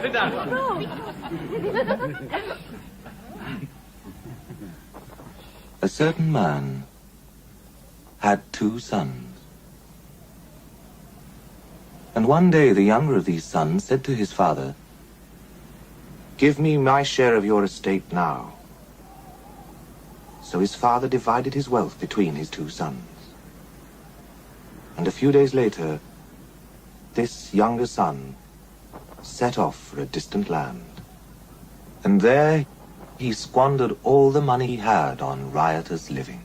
Sit down. A certain man had 2 sons. And one day the younger of these sons said to his father, "Give me my share of your estate now." So his father divided his wealth between his 2 sons. And a few days later, this younger son set off for a distant land. And there he squandered all the money he had on riotous living.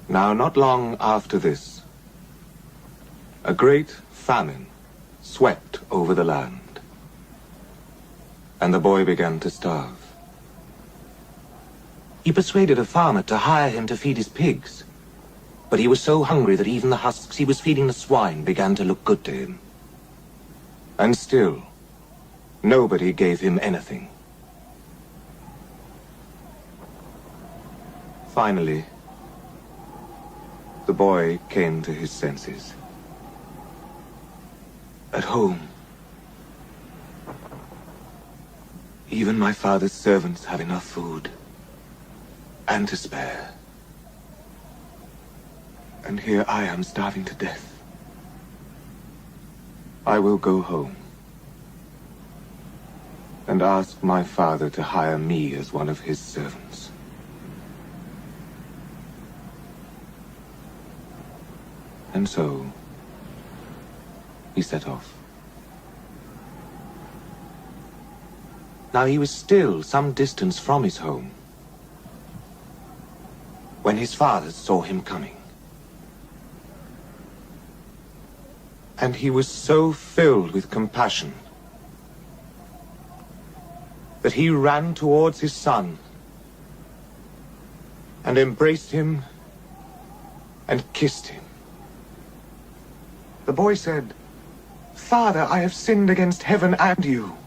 Now, not long after this, a great famine swept over the land, and the boy began to starve. He persuaded a farmer to hire him to feed his pigs, but he was so hungry that even the husks he was feeding the swine began to look good to him. And still, nobody gave him anything. Finally, the boy came to his senses. At home, even my father's servants have enough food, and to spare. And here I am starving to death. I will go home and ask my father to hire me as one of his servants. And so, he set off. Now he was still some distance from his home when his father saw him coming. And he was so filled with compassion that he ran towards his son and embraced him and kissed him. The boy said, "Father, I have sinned against heaven and you.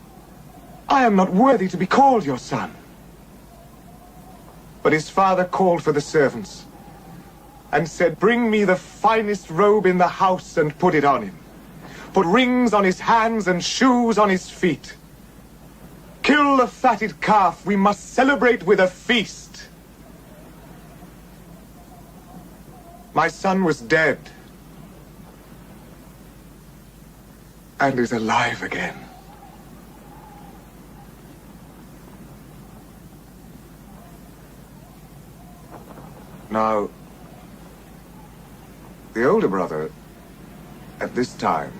I am not worthy to be called your son." But his father called for the servants and said, "Bring me the finest robe in the house and put it on him. Put rings on his hands and shoes on his feet. Kill the fatted calf. We must celebrate with a feast." My son was dead and is alive again. Now, the older brother, at this time,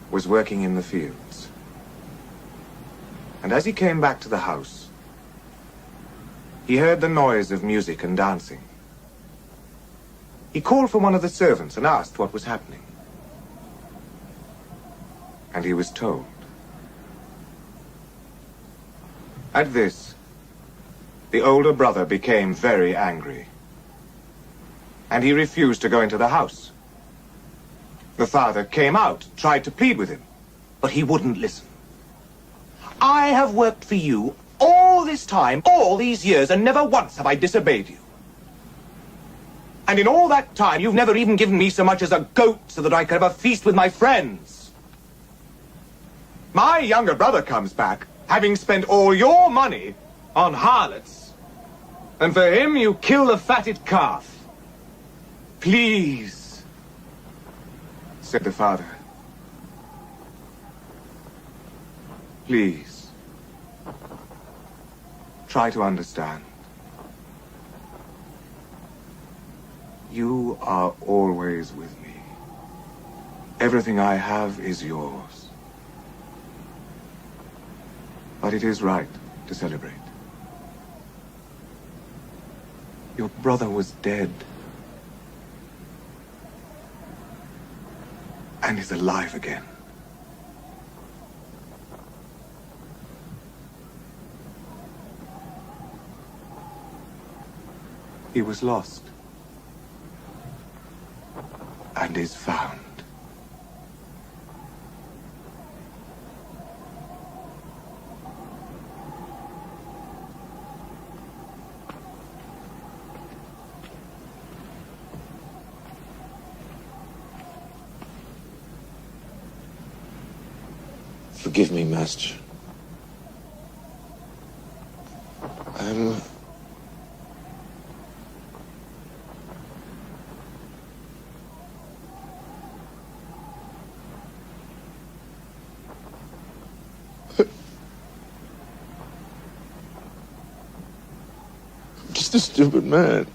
was working in the fields. And as he came back to the house, he heard the noise of music and dancing. He called for one of the servants and asked what was happening. And he was told. At this, the older brother became very angry, and he refused to go into the house. The father came out, tried to plead with him, but he wouldn't listen. "I have worked for you all this time, all these years, and never once have I disobeyed you. And in all that time, you've never even given me so much as a goat so that I could have a feast with my friends. My younger brother comes back, having spent all your money on harlots, and for him you kill the fatted calf. Please," said the father, "please, try to understand. You are always with me. Everything I have is yours. But it is right to celebrate. Your brother was dead and is alive again. He was lost and is found." Forgive me, Master. I'm just a stupid man.